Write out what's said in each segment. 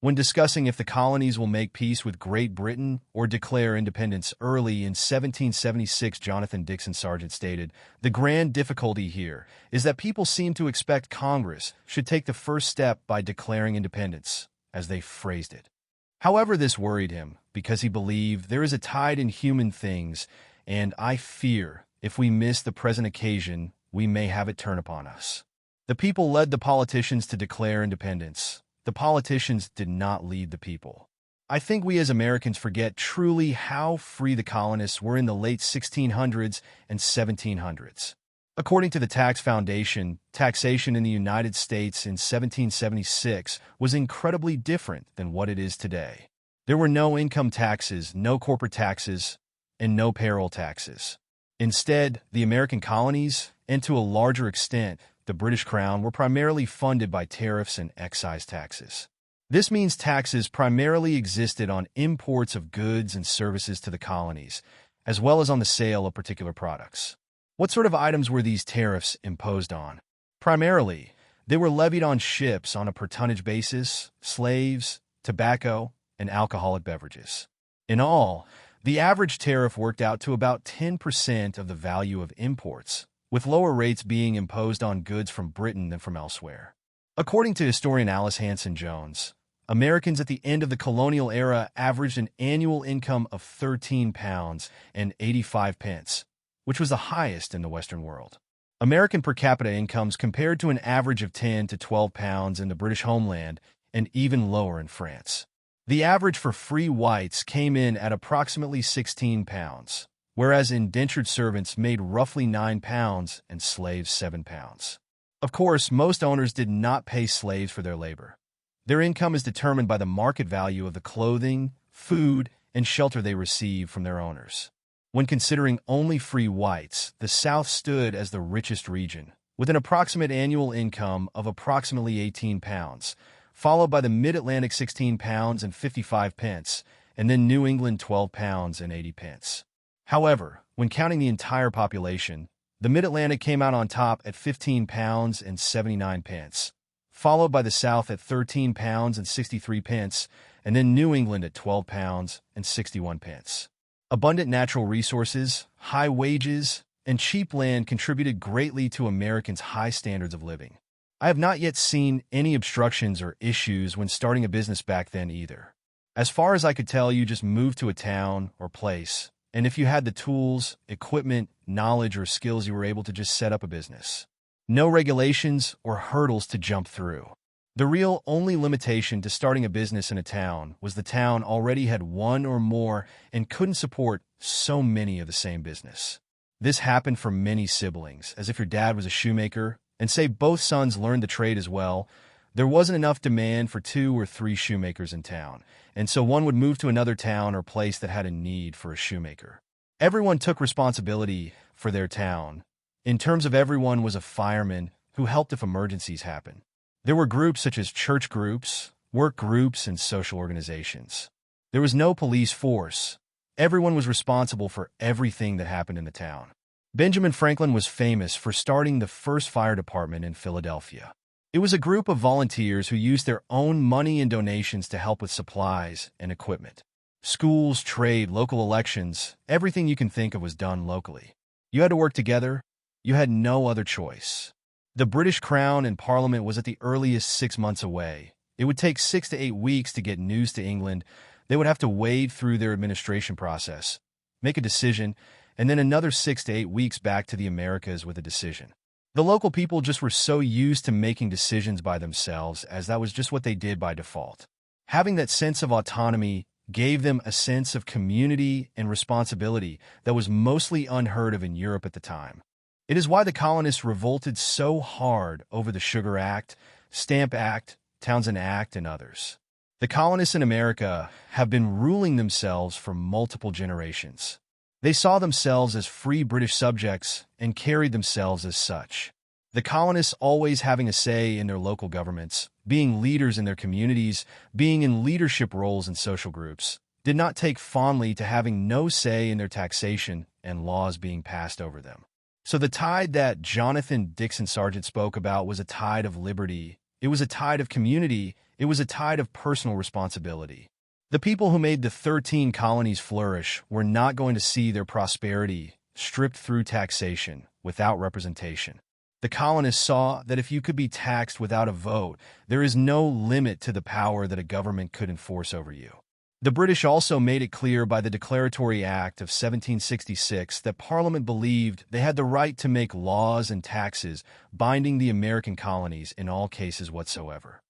When discussing if the colonies will make peace with Great Britain or declare independence early in 1776, Jonathan Dixon Sargent stated, "The grand difficulty here is that people seem to expect Congress should take the first step by declaring independence," as they phrased it. However, this worried him because he believed there is a tide in human things, and I fear if we miss the present occasion, we may have it turn upon us. The people led the politicians to declare independence. The politicians did not lead the people. I think we as Americans forget truly how free the colonists were in the late 1600s and 1700s. According to the Tax Foundation, taxation in the United States in 1776 was incredibly different than what it is today. There were no income taxes, no corporate taxes, and no payroll taxes. Instead, the American colonies, and to a larger extent, the British Crown, were primarily funded by tariffs and excise taxes. This means taxes primarily existed on imports of goods and services to the colonies, as well as on the sale of particular products. What sort of items were these tariffs imposed on? Primarily, they were levied on ships on a per-tonnage basis, slaves, tobacco, and alcoholic beverages. In all, the average tariff worked out to about 10% of the value of imports, with lower rates being imposed on goods from Britain than from elsewhere. According to historian Alice Hanson Jones, Americans at the end of the colonial era averaged an annual income of £13 and 85 pence, which was the highest in the Western world. American per capita incomes compared to an average of £10 to £12 in the British homeland and even lower in France. The average for free whites came in at approximately £16, whereas indentured servants made roughly £9 and slaves £7. Of course, most owners did not pay slaves for their labor. Their income is determined by the market value of the clothing, food, and shelter they receive from their owners. When considering only free whites, the South stood as the richest region, with an approximate annual income of approximately £18, followed by the Mid-Atlantic £16 and 55 pence, and then New England £12 and 80 pence. However, when counting the entire population, the Mid-Atlantic came out on top at £15 and 79 pence, followed by the South at £13 and 63 pence, and then New England at £12 and 61 pence. Abundant natural resources, high wages, and cheap land contributed greatly to Americans' high standards of living. I have not yet seen any obstructions or issues when starting a business back then either. As far as I could tell, you just moved to a town or place, and if you had the tools, equipment, knowledge, or skills, you were able to just set up a business. No regulations or hurdles to jump through. The real only limitation to starting a business in a town was the town already had one or more and couldn't support so many of the same business. This happened for many siblings, as if your dad was a shoemaker, and say both sons learned the trade as well. There wasn't enough demand for 2 or 3 shoemakers in town, and so one would move to another town or place that had a need for a shoemaker. Everyone took responsibility for their town. In terms of everyone was a fireman who helped if emergencies happened. There were groups such as church groups, work groups, and social organizations. There was no police force. Everyone was responsible for everything that happened in the town. Benjamin Franklin was famous for starting the first fire department in Philadelphia. It was a group of volunteers who used their own money and donations to help with supplies and equipment. Schools, trade, local elections, everything you can think of was done locally. You had to work together. You had no other choice. The British Crown and Parliament was at the earliest 6 months away. It would take 6 to 8 weeks to get news to England. They would have to wade through their administration process, make a decision, and then another 6 to 8 weeks back to the Americas with a decision. The local people just were so used to making decisions by themselves, as that was just what they did by default. Having that sense of autonomy gave them a sense of community and responsibility that was mostly unheard of in Europe at the time. It is why the colonists revolted so hard over the Sugar Act, Stamp Act, Townshend Act, and others. The colonists in America have been ruling themselves for multiple generations. They saw themselves as free British subjects and carried themselves as such. The colonists always having a say in their local governments, being leaders in their communities, being in leadership roles in social groups, did not take fondly to having no say in their taxation and laws being passed over them. So the tide that Jonathan Dixon Sargent spoke about was a tide of liberty. It was a tide of community. it was a tide of personal responsibility. The people who made the 13 colonies flourish were not going to see their prosperity stripped through taxation without representation. The colonists saw that if you could be taxed without a vote, there is no limit to the power that a government could enforce over you. The British also made it clear by the Declaratory Act of 1766 that Parliament believed they had the right to make laws and taxes binding the American colonies in all cases whatsoever.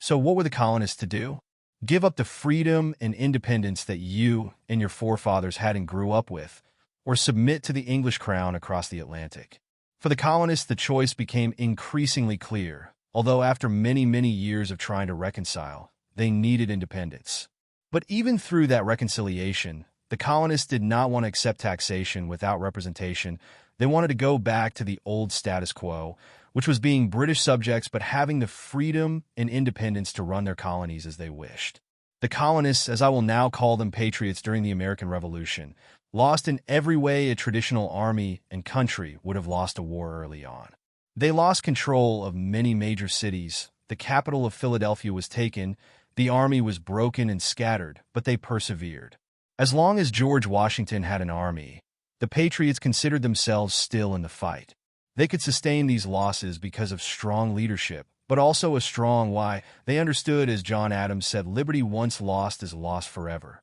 So what were the colonists to do? Give up the freedom and independence that you and your forefathers had and grew up with, or submit to the English crown across the Atlantic. For the colonists, the choice became increasingly clear, although after many years of trying to reconcile, they needed independence. But even through that reconciliation, the colonists did not want to accept taxation without representation. They wanted to go back to the old status quo, which was being British subjects but having the freedom and independence to run their colonies as they wished. The colonists, as I will now call them patriots during the American Revolution, lost in every way a traditional army and country would have lost a war early on. They lost control of many major cities. The capital of Philadelphia was taken. The army was broken and scattered, but they persevered. As long as George Washington had an army, the Patriots considered themselves still in the fight. They could sustain these losses because of strong leadership, but also a strong why. They understood, as John Adams said, liberty once lost is lost forever.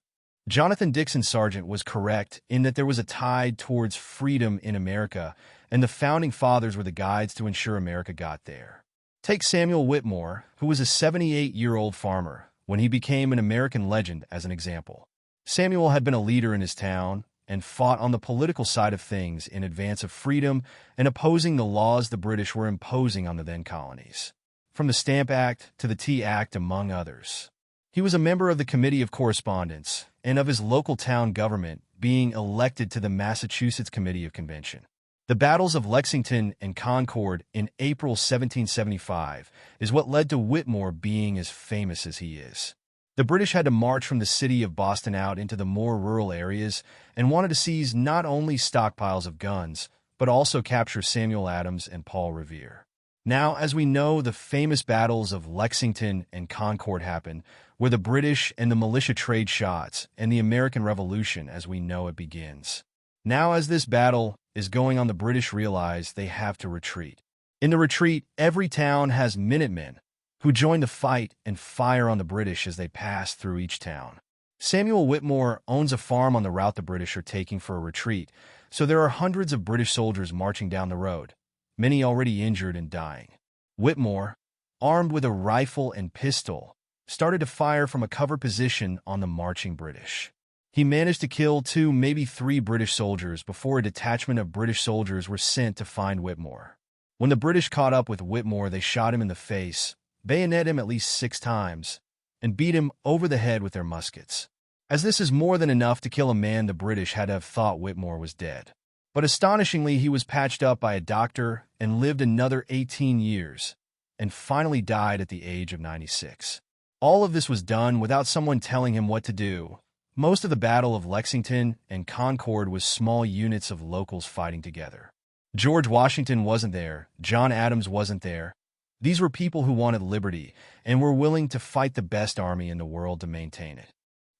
Jonathan Dixon Sargent was correct in that there was a tide towards freedom in America, and the Founding Fathers were the guides to ensure America got there. Take Samuel Whitmore, who was a 78-year-old farmer, when he became an American legend as an example. Samuel had been a leader in his town and fought on the political side of things in advance of freedom and opposing the laws the British were imposing on the then colonies, from the Stamp Act to the Tea Act, among others. He was a member of the Committee of Correspondence and of his local town government, being elected to the Massachusetts Committee of Convention. The battles of Lexington and Concord in April 1775 is what led to Whitmore being as famous as he is. The British had to march from the city of Boston out into the more rural areas and wanted to seize not only stockpiles of guns, but also capture Samuel Adams and Paul Revere. Now, as we know, the famous battles of Lexington and Concord happened, where the British and the militia trade shots, and the American Revolution as we know it begins. Now, as this battle is going on, the British realize they have to retreat. In the retreat, every town has Minutemen, who join the fight and fire on the British as they pass through each town. Samuel Whitmore owns a farm on the route the British are taking for a retreat, so there are hundreds of British soldiers marching down the road, many already injured and dying. Whitmore, armed with a rifle and pistol, started to fire from a cover position on the marching British. He managed to kill 2, maybe 3 British soldiers before a detachment of British soldiers were sent to find Whitmore. When the British caught up with Whitmore, they shot him in the face, bayoneted him at least 6 times, and beat him over the head with their muskets. As this is more than enough to kill a man, the British had to have thought Whitmore was dead. But astonishingly, he was patched up by a doctor and lived another 18 years, and finally died at the age of 96. All of this was done without someone telling him what to do. Most of the Battle of Lexington and Concord was small units of locals fighting together. George Washington wasn't there. John Adams wasn't there. These were people who wanted liberty and were willing to fight the best army in the world to maintain it.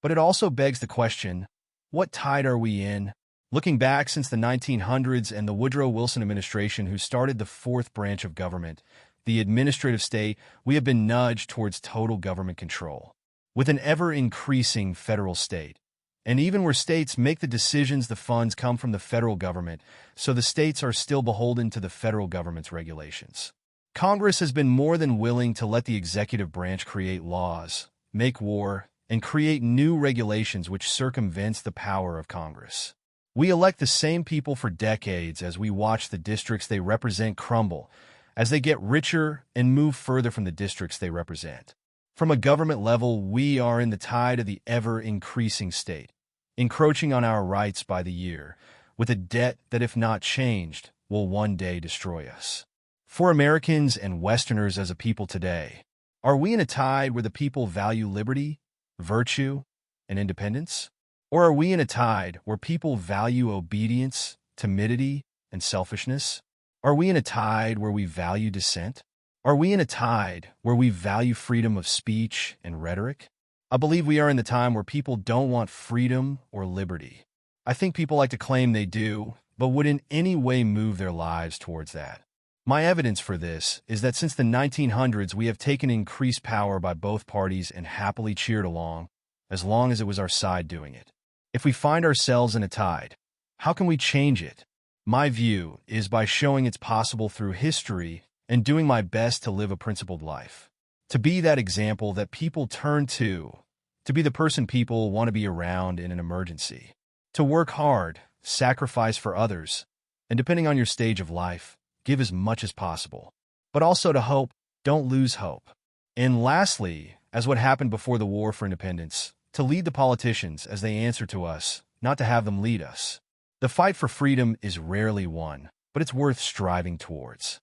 But it also begs the question, what tide are we in? Looking back since the 1900s and the Woodrow Wilson administration, who started the 4th branch of government, the administrative state, we have been nudged towards total government control, with an ever-increasing federal state. And even where states make the decisions, the funds come from the federal government, so the states are still beholden to the federal government's regulations. Congress has been more than willing to let the executive branch create laws, make war, and create new regulations which circumvents the power of Congress. We elect the same people for decades as we watch the districts they represent crumble, as they get richer and move further from the districts they represent. From a government level, we are in the tide of the ever-increasing state, encroaching on our rights by the year, with a debt that, if not changed, will one day destroy us. For Americans and Westerners as a people today, are we in a tide where the people value liberty, virtue, and independence? Or are we in a tide where people value obedience, timidity, and selfishness? Are we in a tide where we value dissent? Are we in a tide where we value freedom of speech and rhetoric? I believe we are in the time where people don't want freedom or liberty. I think people like to claim they do, but would in any way move their lives towards that. My evidence for this is that since the 1900s, we have taken increased power by both parties and happily cheered along, as long as it was our side doing it. If we find ourselves in a tide, how can we change it? My view is by showing it's possible through history and doing my best to live a principled life. To be that example that people turn to be the person people want to be around in an emergency. To work hard, sacrifice for others, and depending on your stage of life, give as much as possible. But also to hope, don't lose hope. And lastly, as what happened before the War for Independence, to lead the politicians as they answer to us, not to have them lead us. The fight for freedom is rarely won, but it's worth striving towards.